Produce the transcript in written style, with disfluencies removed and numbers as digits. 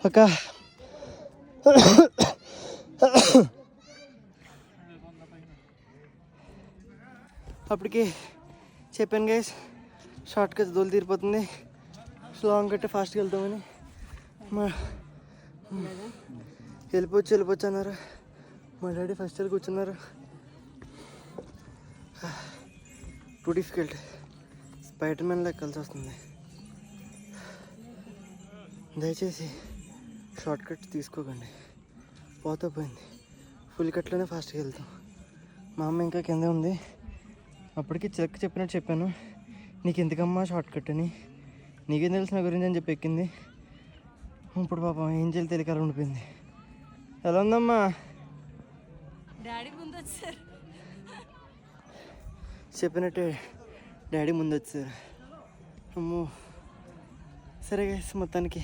ఒక అప్పటికి చెప్పాను గైస్, షార్ట్ కట్ దోలు తీరిపోతుంది, లాంగ్ కట్టే ఫాస్ట్గా వెళ్తామని. మా వెళ్ళిపోవచ్చు అన్నారు. మా డాడీ ఫస్ట్ వెళ్ళి కూర్చున్నారు. టూ డిఫికల్ట్, స్పైడర్ మ్యాన్ లెక్కాల్సి వస్తుంది. దయచేసి షార్ట్ కట్ తీసుకోకండి, పోయింది. ఫుల్ కట్లోనే ఫాస్ట్గా వెళ్తాం. మా అమ్మ ఇంకా కింద ఉంది. అప్పటికి చిలక చెప్పినట్టు చెప్పాను, నీకు ఎందుకమ్మా షార్ట్ కట్ అని, నీకేం తెలిసిన గురించి అని చెప్పి ఎక్కింది. ఇప్పుడు పాపం ఏం చేయాలి తెలియక ఉండిపోయింది. ఎలా ఉందమ్మా? డాడీ ముందు వచ్చారు, చెప్పినట్టే డాడీ ముందు వచ్చారు. అమ్మో. సరే గైస్, మొత్తానికి